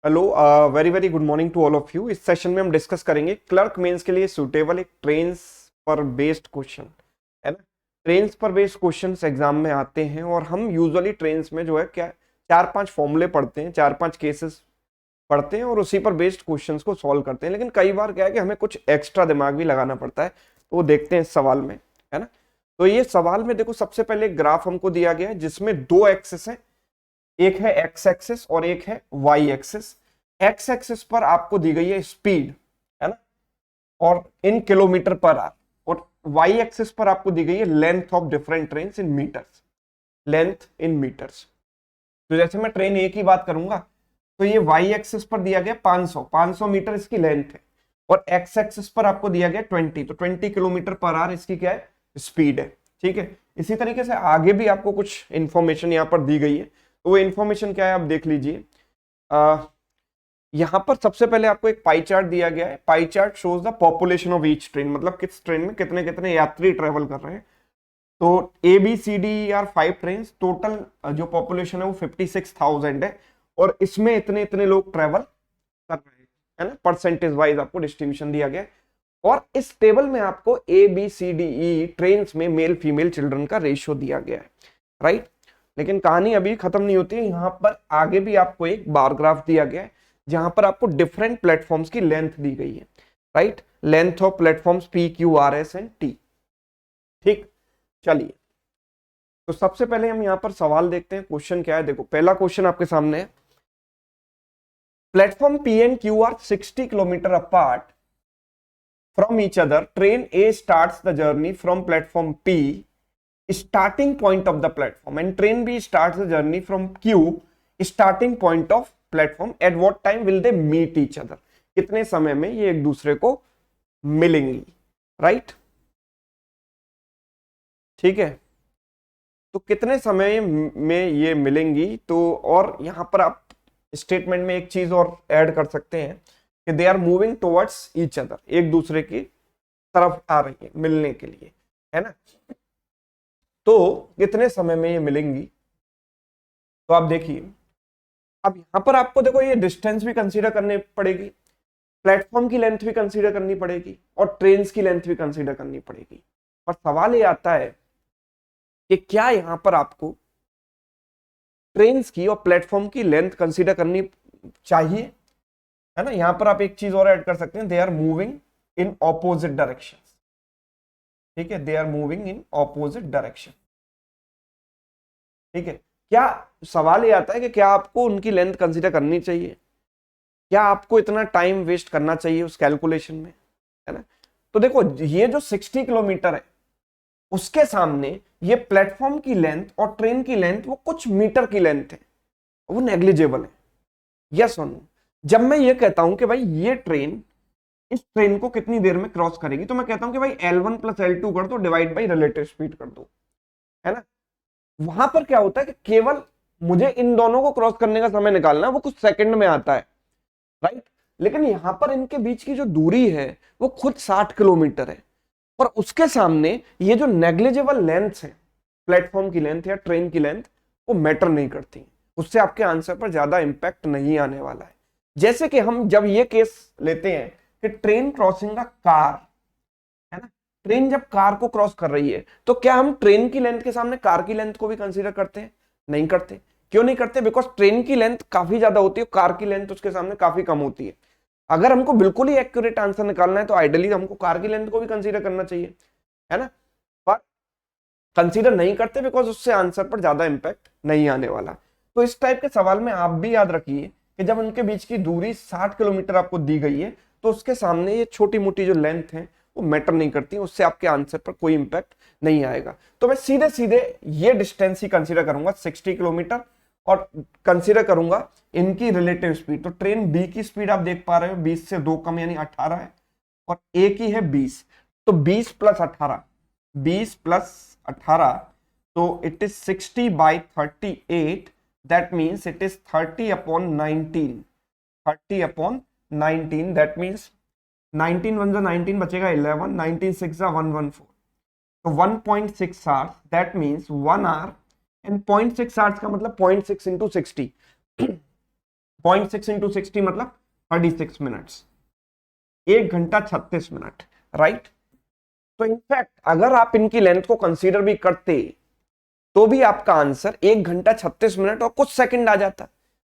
Hello, very very good morning to all of you. इस session में हम discuss करेंगे क्लर्क मेंस के लिए सूटेबल एक ट्रेन्स पर बेस्ड क्वेश्चन, है ना। ट्रेन्स पर बेस्ड क्वेश्चंस एग्जाम में आते हैं और हम यूजुअली ट्रेन्स में जो है क्या चार पांच फॉर्मूले पढ़ते हैं, चार पांच केसेस पढ़ते हैं और उसी पर बेस्ड क्वेश्चंस को सॉल्व करते हैं। लेकिन कई बार क्या है कि हमें कुछ एक्स्ट्रा दिमाग भी लगाना पड़ता है, तो वो देखते हैं इस सवाल में, है ना। तो ये सवाल में देखो, सबसे पहले एक ग्राफ हमको दिया गया है जिसमें दो एक्सेस है, एक है एक्स एक्सिस और एक है वाई एक्सिस। एक्स एक्सिस पर आपको दी गई है स्पीड, है ना, और इन किलोमीटर पर आवर, और वाई एक्सिस पर आपको दी गई है length of different train in metres, length in metres. तो जैसे मैं ट्रेन ए की बात करूंगा तो ये वाई एक्सिस पर दिया गया 500 मीटर इसकी लेंथ है, और एक्स एक्सिस पर आपको दिया गया 20, तो 20 किलोमीटर पर आवर इसकी क्या है, स्पीड है। ठीक है, इसी तरीके से आगे भी आपको कुछ इंफॉर्मेशन यहाँ पर दी गई है, तो वो इंफॉर्मेशन क्या है आप देख लीजिए। यहां पर सबसे पहले आपको एक पाई चार्ट दिया गया है। Pie chart shows the population of each train, मतलब किस ट्रेन में कितने कितने यात्री ट्रेवल कर रहे हैं। तो A B C D are 5 train, total जो पॉपुलेशन है वो 56,000 है, और इसमें इतने इतने लोग ट्रेवल कर रहे हैं, है ना। परसेंटेज वाइज आपको डिस्ट्रीब्यूशन दिया गया है, और इस टेबल में आपको A B C D E train में मेल फीमेल चिल्ड्रन का रेशियो दिया गया है, राइट। लेकिन कहानी अभी खत्म नहीं होती है, यहां पर आगे भी आपको एक बार ग्राफ दिया गया है जहां पर आपको डिफरेंट प्लेटफॉर्म्स की लेंथ दी गई है, right. Length of platforms P Q R S and T. ठीक, चलिए, तो सबसे पहले हम यहां पर सवाल देखते हैं। क्वेश्चन क्या है, देखो पहला क्वेश्चन आपके सामने है। Platform P and Q R 60 kilometre apart from each other. Train A starts the journey from platform P, starting point of the platform, and train B starts the journey from Q, starting point of platform. At what time will they meet each other? कितने समय में ये एक दूसरे को मिलेंगी, right. ठीक है, तो कितने समय में ये मिलेंगी, तो और यहां पर आप स्टेटमेंट में एक चीज और ऐड कर सकते हैं कि they are moving towards each other, एक दूसरे की तरफ आ रही है मिलने के लिए, है ना। तो कितने समय में ये मिलेंगी, तो आप देखिए, अब यहां पर आपको देखो ये डिस्टेंस भी कंसीडर करनी पड़ेगी, प्लेटफॉर्म की लेंथ भी कंसीडर करनी पड़ेगी, और ट्रेन की लेंथ भी कंसीडर करनी पड़ेगी। और सवाल ये आता है कि क्या यहां पर आपको ट्रेन की और प्लेटफॉर्म की लेंथ कंसीडर करनी चाहिए, है ना। यहां पर आप एक चीज और ऐड कर सकते हैं, they are moving in opposite direction. ठीक है, they are moving in opposite direction. ठीक है, क्या सवाल ये आता है कि क्या आपको उनकी लेंथ कंसीडर करनी चाहिए, क्या आपको इतना टाइम वेस्ट करना चाहिए उस कैलकुलेशन में, है ना। तो देखो, ये जो 60 किलोमीटर है उसके सामने ये प्लेटफॉर्म की लेंथ और ट्रेन की लेंथ वो कुछ मीटर की लेंथ है, वो नेग्लिजिबल है। यस और नो। जब मैं ये कहता हूं कि भाई ये ट्रेन इस ट्रेन को कितनी देर में क्रॉस करेगी, तो मैं कहता हूं कि भाई L1 प्लस L2 कर दो, डिवाइड बाई रिलेटिव स्पीड कर दो, है ना। वहां पर क्या होता है कि केवल मुझे इन दोनों को क्रॉस करने का समय निकालना है, वो कुछ सेकंड में आता है, राइट। लेकिन यहां पर इनके बीच की जो दूरी है वो खुद 60 किलोमीटर है, और उसके सामने ये जो नेग्लिजिबल लेंथ है, प्लेटफॉर्म की लेंथ या ट्रेन की लेंथ, वो मैटर नहीं करती, उससे आपके आंसर पर ज्यादा इंपैक्ट नहीं आने वाला है। जैसे कि हम जब ये केस लेते हैं कि ट्रेन क्रॉसिंग का कार, है ना, ट्रेन जब कार को क्रॉस कर रही है तो क्या हम ट्रेन की लेंथ के सामने कार की लेंथ को भी कंसीडर करते हैं? नहीं करते। क्यों नहीं करते? बिकॉज ट्रेन की लेंथ काफी ज्यादा होती है, कार की लेंथ उसके सामने काफी कम होती है। अगर हमको बिल्कुल ही एक्यूरेट आंसर निकालना है तो आइडियली हमको कार की लेंथ को भी कंसीडर करना चाहिए, है ना। पर कंसीडर नहीं करते बिकॉज उससे आंसर पर ज्यादा इंपैक्ट नहीं आने वाला। तो इस टाइप के सवाल में आप भी याद रखिए कि जब उनके बीच की दूरी 60 किलोमीटर आपको दी गई है तो उसके सामने ये छोटी मोटी जो लेंथ है वो मैटर नहीं करती, उससे आपके आंसर पर कोई इंपैक्ट नहीं आएगा। तो मैं सीधे सीधे ये डिस्टेंस ही कंसीडर करूंगा 60 किलोमीटर, और कंसीडर करूंगा इनकी रिलेटिव स्पीड। तो ट्रेन बी की स्पीड आप देख पा रहे हो 20 से 2 कम यानी 18 है, और ए की है 20, तो 20 प्लस 18, 20 प्लस 18, तो it is 60 by 38, that means it is 30 upon 19, 30 upon 19, that means 19 one जा 19 बचेगा 11, 19 6 जा 114, तो 1.6 hours, that means 1 hour, and 0.6 hours का मतलब 0.6 इंटू 60, 0.6 इंटू 60 मतलब 36 मिनट्स, 1 घंटा 36 मिनट, राइट। तो इनफैक्ट अगर आप इनकी लेंथ को कंसीडर भी करते तो भी आपका आंसर 1 घंटा 36 मिनट और कुछ सेकंड आ जाता,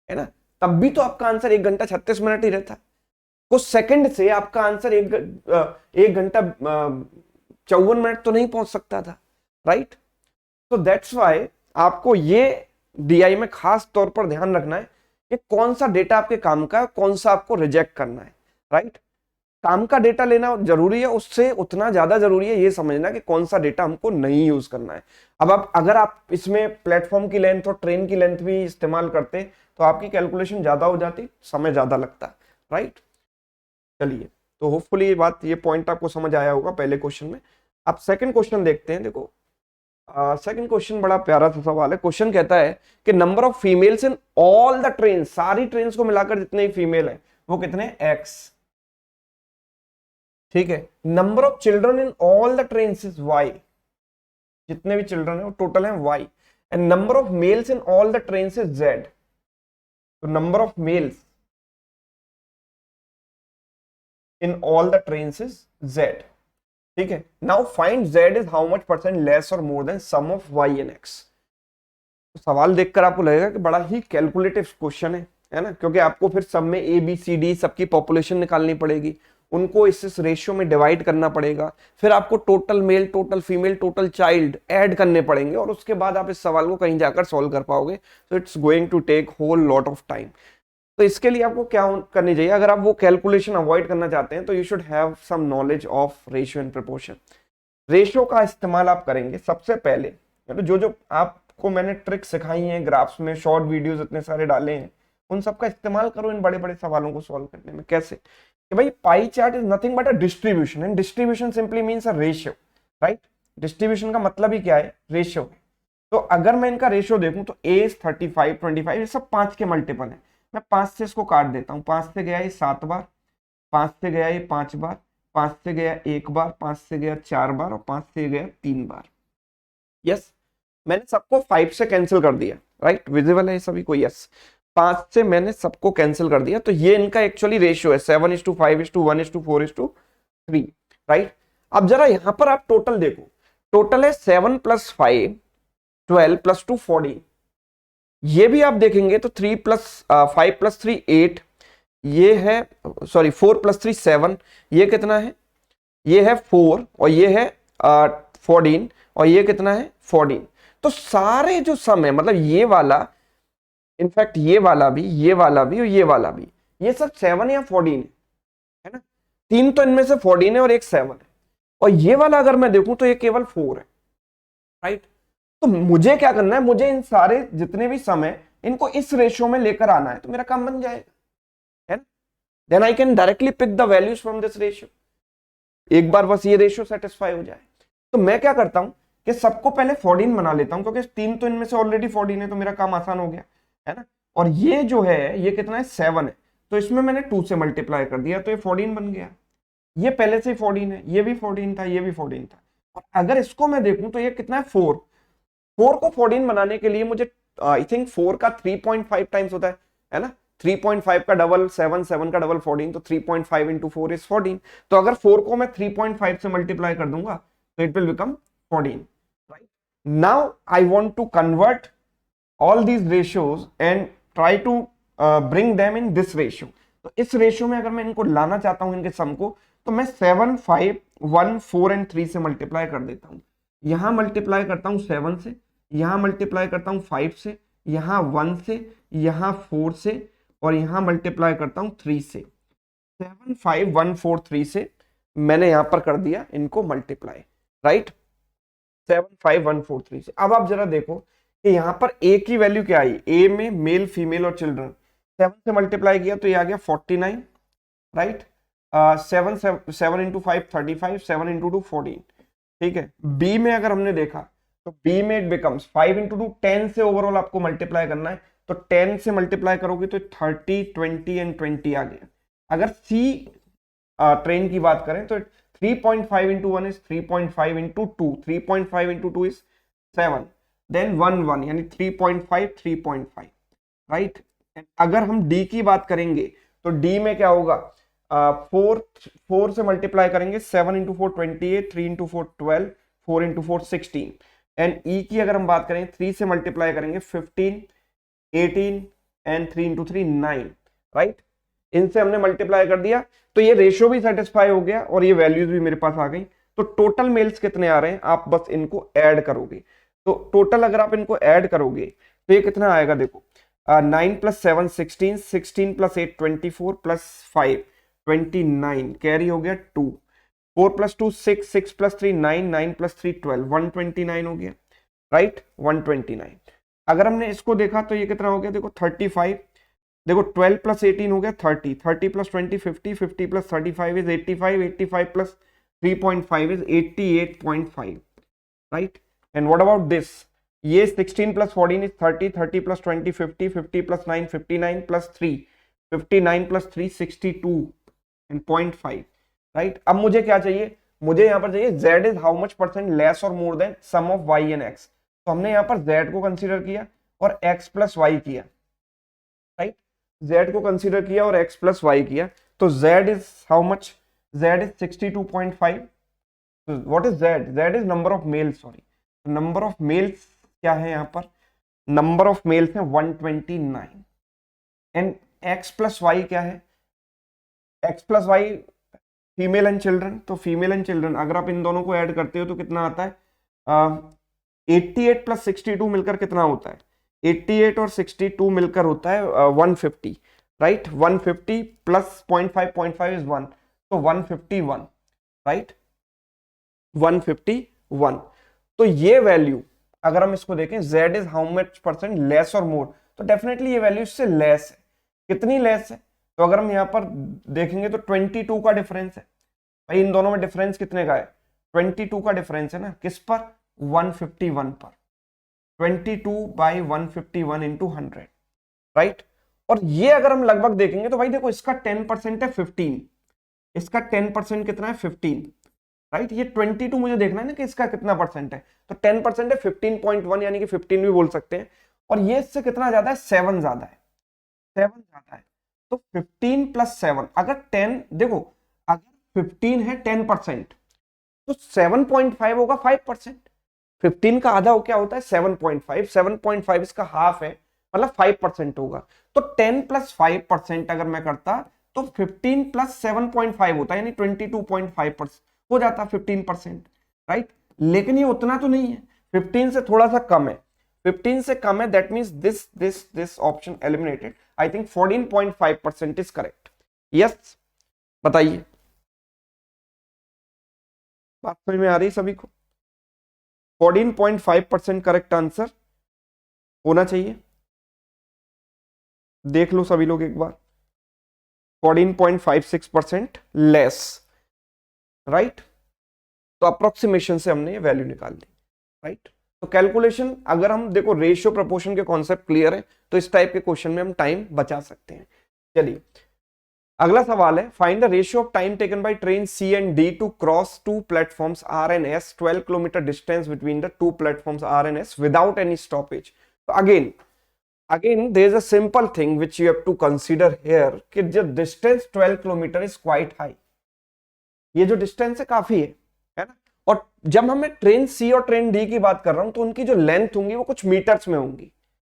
है ना, तब भी तो आपका आंसर 1 घंटा 36 मिनट ही रहता। कुछ सेकंड से आपका आंसर 1 घंटा 54 मिनट तो नहीं पहुंच सकता था, राइट। तो दैट्स वाई आपको ये डीआई में खास तौर पर ध्यान रखना है कि कौन सा डेटा आपके काम का है, कौन सा आपको रिजेक्ट करना है, राइट। काम का डेटा लेना जरूरी है, उससे उतना ज्यादा जरूरी है ये समझना कि कौन सा डेटा हमको नहीं यूज करना है। अब आप अगर आप इसमें प्लेटफॉर्म की लेंथ और ट्रेन की लेंथ भी इस्तेमाल करते तो आपकी कैलकुलेशन ज्यादा हो जाती, समय ज्यादा लगता, राइट। चलिए, तो होपफुली ये पॉइंट आपको समझ आया होगा पहले क्वेश्चन में। अब सेकंड क्वेश्चन देखते हैं। देखो सेकंड क्वेश्चन बड़ा प्यारा सा सवाल है। क्वेश्चन कहता है कि number of females in all the train, सारी ट्रेन को मिलाकर जितने ही फीमेल है वो कितने, एक्स, ठीक है। Number of children in all the train is Y, जितने भी चिल्ड्रन है वो टोटल है Y. And number of males in all the train is Z, तो number of males in all the train is Z, ठीक है। Now find Z is how much percent less और more than sum of Y and X. तो सवाल देखकर आपको लगेगा कि बड़ा ही कैलकुलेटिव क्वेश्चन है ना, क्योंकि आपको फिर सब में ए बी सी डी सबकी पॉपुलेशन निकालनी पड़ेगी, उनको इस रेशियो में डिवाइड करना पड़ेगा, फिर आपको total male, total female, total child add करने पड़ेंगे और उसके बाद आप इस सवाल को कहीं जाकर सॉल्व कर पाओगे। तो it's going to take whole lot of time. तो इसके लिए आपको क्या करनी चाहिए, अगर आप वो कैलकुलेशन अवॉइड करना चाहते हैं तो you should have some knowledge of ratio and proportion. Ratio का इस्तेमाल आप करेंगे सबसे पहले, मतलब जो आपको मैंने ट्रिक सिखाई हैं ग्राफ्स में, शॉर्ट वीडियोस इतने सारे डाले हैं, उन सब का इस्तेमाल करो इन बड़े बड़े सवालों को सॉल्व करने में। कैसे कि भाई pie chart is nothing but a distribution, and distribution simply means a ratio, right. Distribution का मतलब ही क्या है, रेशियो है। तो अगर मैं इनका रेशियो देखूं तो ए 35 25 ये सब 5 के मल्टीपल है। मैं 5 से इसको काट देता हूँ, 5 से गया ये 7 बार, 5 से गया ये 5 बार, 5 से गया 1 बार, 5 से गया 4 बार और 5 से गया 3 बार। यस, मैंने सबको 5 से कैंसिल कर दिया, राइट। विजिबल है सभी को, यस। 5 से मैंने सबको कैंसिल कर दिया, तो ये इनका एक्चुअली रेशियो है 7:5:1:3, राइट। अब जरा यहां पर आप टोटल देखो, टोटल है 7 + 5 12 + 2 14। ये भी आप देखेंगे तो 3 + 5 + 3 8, ये है सॉरी 4 + 3 7, ये कितना है, ये है 4 और ये है 14 और ये कितना है 14। तो सारे जो सम है, मतलब ये वाला, इनफैक्ट ये वाला भी, ये वाला भी और ये वाला भी, ये सब 7 या 14 है ना। 3 तो इनमें से 14 है और एक 7 है, और ये वाला अगर मैं देखूं तो ये केवल 4 है, राइट। तो मुझे क्या करना है, मुझे इन सारे जितने भी सम है इनको इस रेशियो में लेकर आना है, तो मेरा काम बन जाएगा, है ना। Then I can directly pick the values from this ratio, एक बार बस ये रेशियो सेटिस्फाई हो जाए। तो मैं क्या करता हूं कि सबको पहले 14 बना लेता हूं, क्योंकि 3 तो इनमें से ऑलरेडी 14 है, तो मेरा काम आसान हो गया, है ना। और ये जो है ये कितना है 7 है, तो इसमें मैंने 2 से मल्टीप्लाई कर दिया तो ये 14 बन गया। ये पहले से ही 14 है, ये भी 14 था, ये भी 14 था। और अगर इसको मैं देखूं तो ये कितना है 4 को 14 बनाने के लिए मुझे आई थिंक 4 का 3.5 टाइम्स होता है ना। 3.5 का डबल 7, 7 का डबल 14, तो 3.5 × 4 इज 14। तो अगर 4 को मैं 3.5 से मल्टीप्लाई कर दूंगा तो it will become 14, right. Now I want to convert all these ratios and try to bring them in this ratio. तो इस रेशियो में अगर मैं इनको लाना चाहता हूं इनके सम को, तो मैं 7, 5, 1, 4 एंड 3 से मल्टीप्लाई कर देता हूं। यहां मल्टीप्लाई करता हूं 7 से, यहां मल्टीप्लाई करता हूं 5 से, यहां 1 से, यहां 4 से, और यहां मल्टीप्लाई करता हूं 3 से। 7, 5, 1, 4, 3 से मैंने यहां पर कर दिया इनको मल्टीप्लाई, राइट। 7, 5, 1, 4, 3 से। अब आप जरा देखो कि यहां पर ए की वैल्यू क्या आई, ए में मेल, फीमेल और चिल्ड्रन। 7 से मल्टीप्लाई किया तो ये आ गया 49, राइट। 7 × 5 35, 7 × 2 14, ठीक है। बी में अगर हमने देखा तो बी में इट बिकम्स 5 × 2 10 से ओवरऑल आपको मल्टीप्लाई करना है, तो 10 से मल्टीप्लाई करोगे तो 30, 20 एंड 20 आ गया। अगर सी ट्रेन की बात करें तो 3.5 × 1 इज 3.5 × 2, 3.5 × 2 इज 7, देन 1 1 यानी 3.5 3.5, राइट। अगर हम डी की बात करेंगे तो डी में क्या होगा, 4 से मल्टीप्लाई करेंगे, 7 इंटू 4 28, 3 इंटू 4 12, 4 इंटू 4 16। एंड ई की अगर हम बात करें 3 से मल्टीप्लाई करेंगे 15, 18 एंड 3 इंटू 3 9, राइट। इनसे हमने मल्टीप्लाई कर दिया तो ये रेशियो भी सेटिस्फाई हो गया और ये वैल्यूज भी मेरे पास आ गई। तो टोटल मेल्स कितने आ रहे हैं, आप बस इनको ऐड करोगे। तो टोटल अगर आप इनको ऐड करोगे तो ये कितना आएगा, देखो 9 प्लस 7 16, 16 प्लस 8 24 प्लस 5 29, कैरी हो गया 2, 4 प्लस 2 6, 6 प्लस 3 9, 9 प्लस 3 12, 129 हो गया, राइट 129। अगर हमने इसको देखा तो ये कितना हो गया, देखो 35, देखो 12 प्लस 18 हो गया 30, 30 plus 20 50, 50 plus 35 is 85, 85 plus 3.5 is 88.5, right. And what about this, ये 16 plus 14 is 30, 30 plus 20 50, 50 plus 9 59 plus 3 59 plus 3 62 and 0.5, right. अब मुझे क्या चाहिए, मुझे यहाँ पर चाहिए z is how much percent less और more than sum of y and x। तो हमने यहाँ पर z को कंसीडर किया और x प्लस y किया, राइट। z को कंसीडर किया और x प्लस y किया, तो z is how much, z is 62.5। What is z, z is number of mails, sorry number of mails क्या है यहाँ पर, नंबर ऑफ मेल्स है 129। एंड x प्लस y क्या है, x plus y female and children, तो female and children अगर आप इन दोनों को ऐड करते हो तो कितना आता है, 88 प्लस 62 मिलकर कितना होता है, 88 और 62 मिलकर होता है 150, राइट। 150 प्लस 0.5 इज 1, तो 151, राइट 151। तो ये वैल्यू अगर हम इसको देखें z is how much percent less और मोर, तो डेफिनेटली ये वैल्यू इससे लेस है। कितनी लेस है, तो अगर हम यहाँ पर देखेंगे तो 22 का डिफरेंस है। भाई इन दोनों में डिफरेंस कितने का है, 22 का डिफरेंस है ना, किस पर, 151 पर, 22 बाई 151 इंटू 100, राइट। और ये अगर हम लगभग देखेंगे तो भाई देखो इसका 10% है 15, इसका 10% कितना है 15, राइट। ये 22 मुझे देखना है ना कि इसका कितना परसेंट है, तो 10% है 15.1, यानी कि 15 भी बोल सकते हैं। और ये इससे कितना ज्यादा है, 7 ज्यादा है, 7 ज्यादा है। तो 15 प्लस 7, अगर 10 देखो, अगर 15 है 10% तो 7.5 होगा 5%। 15 का आधा हो क्या होता है 7.5, 7.5 इसका हाफ है, मतलब 5% होगा। तो 10 प्लस 5% अगर मैं करता तो 15 प्लस 7.5 होता है, यानी 22.5% हो जाता 15%, राइट। लेकिन ये उतना तो नहीं है, 15 से थोड़ा सा कम है, 15 से कम है, that means this option eliminated. I think 14.5% is correct. Yes, बताइए, बात समझ में आ रही सभी को, 14.5% करेक्ट आंसर होना चाहिए। देख लो सभी लोग एक बार, 14.56% लेस, राइट। तो अप्रोक्सीमेशन से हमने ये वैल्यू निकाल दी, राइट। तो कैलकुलेशन अगर हम देखो रेशियो प्रोपोर्शन के कॉन्सेप्ट क्लियर है तो इस टाइप के क्वेश्चन में हम टाइम बचा सकते हैं। चलिए अगला सवाल है, find the ratio of time taken by train C and D to cross two platforms R and S, 12 kilometre distance between the two platforms R and S without any stoppage. तो again there is a simple thing which you have to consider here कि जो distance 12 किलोमीटर is quite high, ये जो distance है काफी है ना। और जब मैं ट्रेन सी और ट्रेन डी की बात कर रहा हूं तो उनकी जो लेंथ होंगी वो कुछ मीटर्स में होंगी,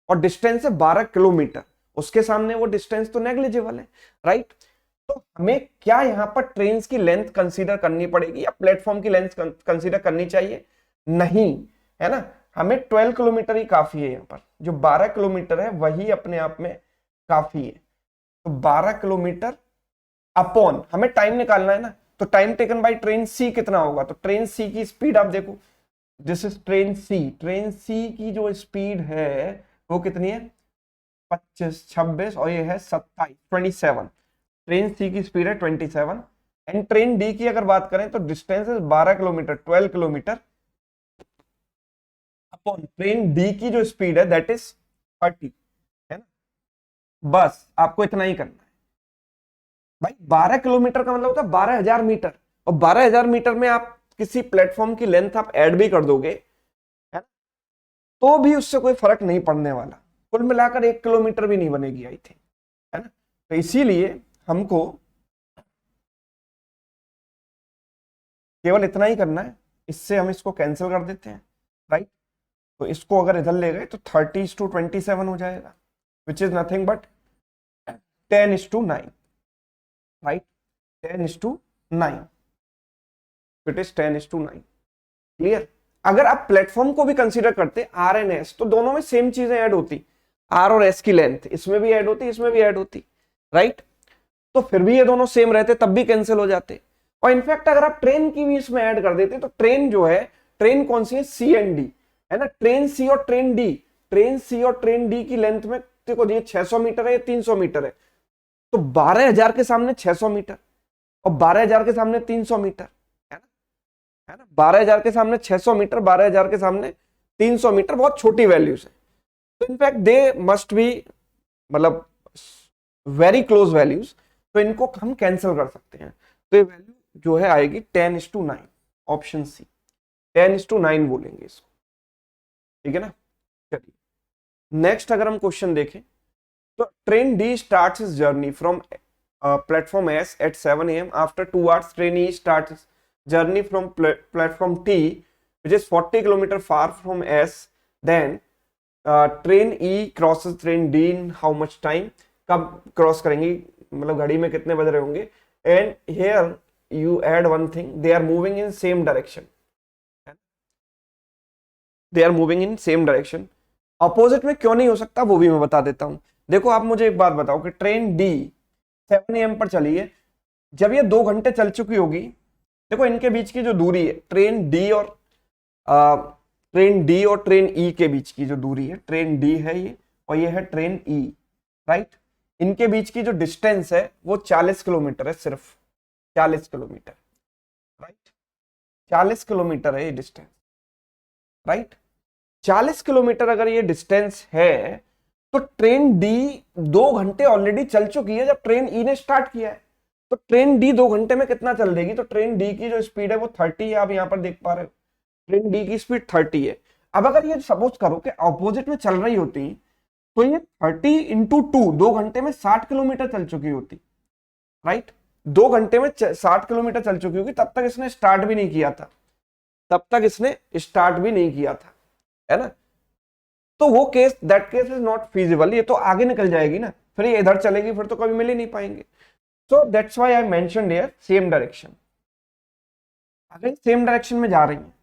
और डिस्टेंस है 12 किलोमीटर, उसके सामने वो डिस्टेंस तो नेग्लिजिबल है, राइट। तो हमें क्या यहाँ पर ट्रेन की लेंथ कंसीडर करनी पड़ेगी या प्लेटफॉर्म की लेंथ कंसीडर करनी चाहिए, नहीं, है ना। हमें 12 किलोमीटर ही काफी है, यहाँ पर जो 12 किलोमीटर है वही अपने आप में काफी है। तो 12 किलोमीटर अपॉन हमें टाइम निकालना है ना, तो टाइम टेकन बाय ट्रेन सी कितना होगा, तो ट्रेन सी की स्पीड आप देखो, दिस इज ट्रेन सी की जो स्पीड है वो कितनी है 25 26 और ये है 27 27, ट्रेन सी की स्पीड है 27। एंड ट्रेन डी की अगर बात करें तो डिस्टेंस है 12 kilometre 12 kilometre upon Tren de की जो स्पीड है दैट इज 30, है ना। बस आपको इतना ही करना है भाई। 12 किलोमीटर का मतलब होता है 12,000 मीटर, और 12,000 मीटर में आप किसी प्लेटफॉर्म की लेंथ आप ऐड भी कर दोगे, है ना, तो भी उससे कोई फर्क नहीं पड़ने वाला, कुल मिलाकर 1 किलोमीटर भी नहीं बनेगी आई थिंक, है ना। तो इसीलिए हमको केवल इतना ही करना है, इससे हम इसको कैंसिल कर देते हैं, राइट। तो इसको अगर इधर ले गए तो 30:27 हो जाएगा, which is nothing but 10:9, right. 10:9, it is 10:9, clear. अगर आप प्लेटफॉर्म को भी कंसीडर करते आर एंड एस, तो दोनों में सेम चीजें ऐड होती, आर और एस की लेंथ इसमें भी ऐड होती, इसमें भी ऐड होती, राइट। तो फिर भी ये दोनों सेम रहते, तब भी कैंसिल हो जाते। और इनफैक्ट अगर आप ट्रेन की भी इसमें ऐड कर देते तो ट्रेन जो है, ट्रेन कौन सी है, सी एंड डी, है ना। ट्रेन सी और ट्रेन डी, ट्रेन सी और ट्रेन डी की लेंथ में देखो, ये 600 मीटर है, ये 300 मीटर है, तो 12,000 के सामने 600 मीटर और 12,000 के सामने 300 मीटर, है ना। 12,000 के सामने 600 मीटर, 12,000 के सामने 300 मीटर, बहुत छोटी वैल्यूज है। तो इनफैक्ट दे मस्ट बी, मतलब वेरी क्लोज वैल्यूज, तो इनको हम कैंसिल कर सकते हैं। तो ये वैल्यू जो है आएगी 10:9, ऑप्शन सी, 10:9 बोलेंगे इसको, ठीक है ना। चलिए नेक्स्ट अगर हम क्वेश्चन देखें, तो train D starts is journey from platform S at 7 AM। After 2 hours train E starts journey from platform T, which is 40 kilometer far from S. Then train E crosses train D in how much time? कब cross करेंगी, मतलब घड़ी में कितने बज रहे होंगे। And here you add one thing, they are moving in same direction. They are moving in same direction. Opposite में क्यों नहीं हो सकता वो भी मैं बता देता हूं। देखो आप मुझे एक बात बताओ कि ट्रेन डी 7 AM पर चली है, जब ये 2 घंटे चल चुकी होगी, देखो इनके बीच की जो दूरी है, ट्रेन डी और ट्रेन ई के बीच की जो दूरी है, ट्रेन डी है ये और ये है ट्रेन ई, राइट। इनके बीच की जो डिस्टेंस है वो 40 किलोमीटर है, सिर्फ 40 किलोमीटर, राइट। 40 किलोमीटर है ये डिस्टेंस, राइट। 40 किलोमीटर अगर ये डिस्टेंस है, तो ट्रेन डी 2 घंटे ऑलरेडी चल चुकी है जब ट्रेन ई ने स्टार्ट किया है। तो ट्रेन डी 2 घंटे में कितना चल देगी, तो ट्रेन डी की जो स्पीड है वो 30 है, आप यहां पर देख पा रहे हो, ट्रेन डी की स्पीड 30 है। अब अगर ये सपोज करो कि ऑपोजिट में चल रही होती, तो ये 30 इंटू 2, 2 घंटे में 60 किलोमीटर चल चुकी होती, राइट। 2 घंटे में 60 किलोमीटर चल चुकी होगी, तब तक इसने स्टार्ट भी नहीं किया था, तब तक इसने स्टार्ट भी नहीं किया था, है ना। तो वो case, that case is not feasible, ये तो आगे निकल जाएगी ना, फिर ये इधर चलेगी, फिर तो कभी मिल ही नहीं पाएंगे। So that's why I mentioned here same direction. अगर सेम डायरेक्शन में जा रही है,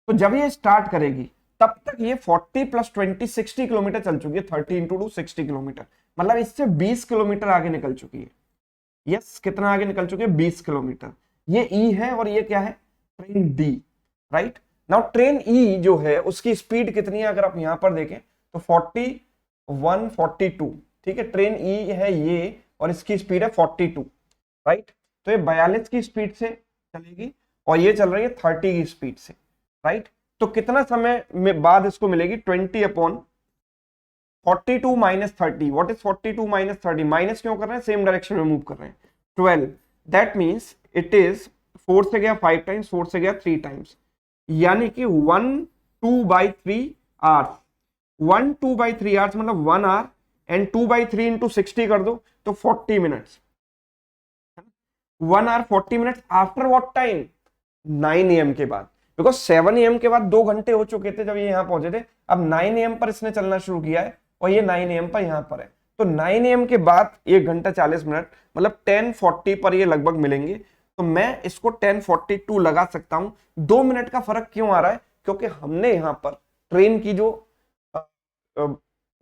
तो जब ये स्टार्ट करेगी तब तक ये 40 + 20 60 किलोमीटर चल चुकी है। 30 × 2 60 किलोमीटर, मतलब इससे 20 किलोमीटर आगे निकल चुकी है। यस, कितना आगे निकल चुकी है, 20 किलोमीटर। ये ई है और ये क्या है, train D, right. Now train E जो है उसकी स्पीड कितनी है, अगर आप यहां पर देखें तो 41 42, ठीक है। ट्रेन ई है ये और इसकी स्पीड है 42, राइट। तो ये 42 की स्पीड से चलेगी और ये चल रही है 30 की स्पीड से, राइट। तो कितना समय में बाद इसको मिलेगी, 20/42 - 30। What is 42 - 30? माइनस क्यों कर रहे हैं, सेम डायरेक्शन में मूव कर रहे हैं। 12, दैट मीन्स इट इज 4 से गया 5 टाइम्स, 4 से गया 3 टाइम्स, यानी कि 1/2/3 आवर्स। 1/2/3 आवर्स मतलब 1 आवर, एंड 2/3 इंटू 60 कर दो तो 40 minutes. 1 hour 40 minutes after what time, 9 AM के बाद, बिकॉज 7 AM के बाद 2 घंटे हो चुके थे जब ये यहां पहुंचे थे। अब 9 AM पर इसने चलना शुरू किया है और ये 9 AM पर यहां पर है, तो 9 AM के बाद 1 घंटा 40 मिनट, मतलब 10:40 पर ये लगभग मिलेंगे। तो मैं इसको 10:42 लगा सकता हूं। 2 मिनट का फर्क क्यों आ रहा है, क्योंकि हमने यहां पर ट्रेन की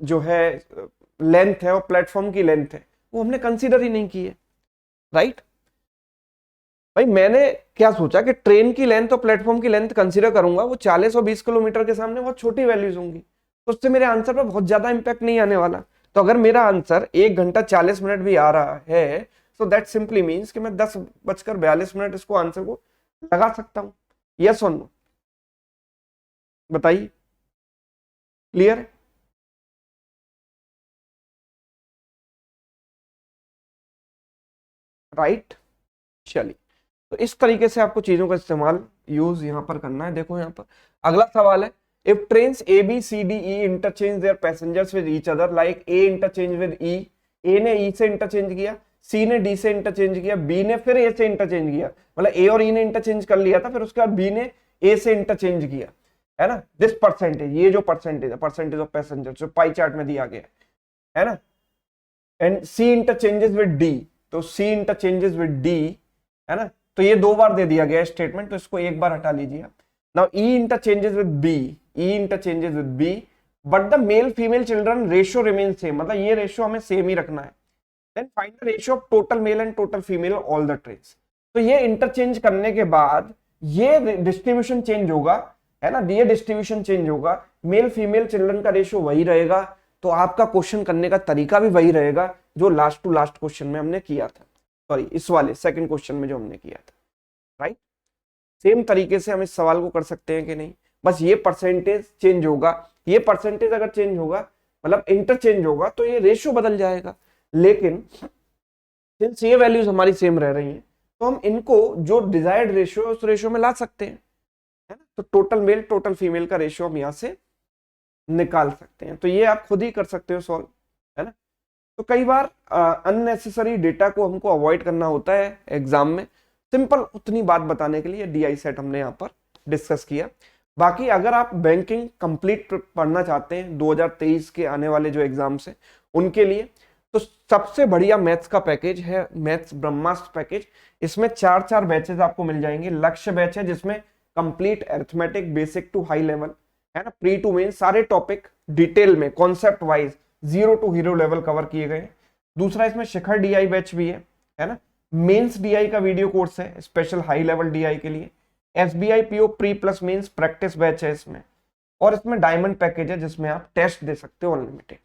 जो है लेंथ है और प्लेटफॉर्म की लेंथ है वो हमने कंसीडर ही नहीं की है, राइट। भाई मैंने क्या सोचा कि ट्रेन की लेंथ और प्लेटफॉर्म की लेंथ कंसीडर करूंगा, वो 40 और 20 किलोमीटर के सामने बहुत छोटी वैल्यूज होंगी, तो उससे मेरे आंसर पर बहुत ज्यादा इंपैक्ट नहीं आने वाला। तो अगर मेरा आंसर 1 घंटा 40 मिनट भी आ रहा है, तो दैट सिंपली मीन्स कि मैं 10:42 इसको आंसर को लगा सकता हूं। यस और नो, बताइए, क्लियर है? राइट, चलिए। तो इस तरीके से आपको चीजों का इस्तेमाल यूज यहां पर करना है। देखो यहां पर अगला सवाल है if trains A B C D E interchange their passengers with each other, like A interchange with E, A ने ई से इंटरचेंज किया, सी ने डी से इंटरचेंज किया, बी ने फिर ए से इंटरचेंज किया, मतलब ए और ई ने इंटरचेंज कर लिया था, फिर उसके बाद बी ने ए से इंटरचेंज किया, है ना। दिस परसेंटेज, ये जो परसेंटेज है, परसेंटेज ऑफ पैसेंजर जो पाई चार्ट में दिया गया है ना, and C interchanges with D, तो सी इंटरचेंजेस विद डी, है ना, तो ये 2 बार दे दिया गया स्टेटमेंट, तो इसको एक बार हटा लीजिए। Now E interchanges with B, E interchanges with B, but the male female children ratio remain same, मतलब ये रेशियो हमें सेम ही रखना है। Then find the ratio of total male and total female all the trains, तो ये interchange करने के बाद ये डिस्ट्रीब्यूशन चेंज होगा, है ना, ये डिस्ट्रीब्यूशन चेंज होगा, मेल फीमेल चिल्ड्रन का रेशियो वही रहेगा, तो आपका क्वेश्चन करने का तरीका भी वही रहेगा जो लास्ट टू लास्ट क्वेश्चन में हमने किया था, सॉरी इस वाले सेकंड क्वेश्चन में जो हमने किया था, राइट। सेम तरीके से हम इस सवाल को कर सकते हैं कि नहीं, बस ये परसेंटेज चेंज होगा, ये परसेंटेज अगर चेंज होगा मतलब इंटरचेंज होगा तो ये रेशियो बदल जाएगा, लेकिन सिंस ये वैल्यूज हमारी सेम रह रही हैं तो हम इनको जो डिजायर्ड रेशियो है उस रेशियो में ला सकते हैं, है ना। तो टोटल मेल टोटल फीमेल का रेशियो हम यहाँ से निकाल सकते हैं, तो ये आप खुद ही कर सकते हो सॉल्व, है ना। तो कई बार अननेसेसरी डेटा को हमको अवॉइड करना होता है एग्जाम में, सिंपल उतनी बात बताने के लिए DI सेट हमने यहाँ पर डिस्कस किया। बाकी अगर आप बैंकिंग कंप्लीट पढ़ना चाहते हैं 2023 के आने वाले जो एग्जाम्स हैं उनके लिए, तो सबसे बढ़िया मैथ्स का पैकेज है मैथ्स ब्रह्मास्त्र पैकेज। इसमें 4 बैचेस आपको मिल जाएंगे। लक्ष्य बैच है जिसमें complete arithmetic basic to high level, है ना, प्री टू मेन सारे टॉपिक डिटेल में concept wise 0 to hero level cover किए गए। दूसरा इसमें शिखर DI बैच भी है ना, मेंस DI का वीडियो कोर्स है स्पेशल हाई लेवल DI के लिए। SBI PO pre plus mains practice batch है इसमें, और इसमें डायमंड पैकेज है जिसमें आप टेस्ट दे सकते हो अनलिमिटेड,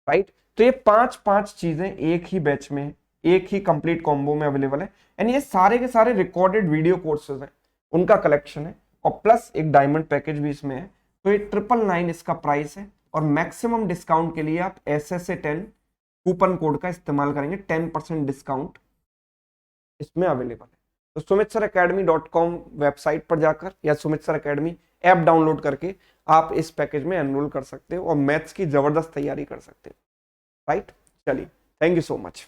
राइट। तो ये 5 चीजें एक ही बैच में, एक ही कंप्लीट कॉम्बो में अवेलेबल है, एंड ये सारे के सारे रिकॉर्डेड वीडियो कोर्सेज हैं, उनका कलेक्शन है, और प्लस एक डायमंड पैकेज भी इसमें है। तो ये 999 इसका प्राइस है, और मैक्सिमम डिस्काउंट के लिए आप SSA10 कूपन कोड का इस्तेमाल करेंगे, 10% डिस्काउंट इसमें अवेलेबल है। तो sumitsaracademy.com वेबसाइट पर जाकर या Sumit sir academy app download करके आप इस पैकेज में एनरोल कर सकते हो और मैथ्स की जबरदस्त तैयारी कर सकते हो, राइट। चलिए, थैंक यू सो मच।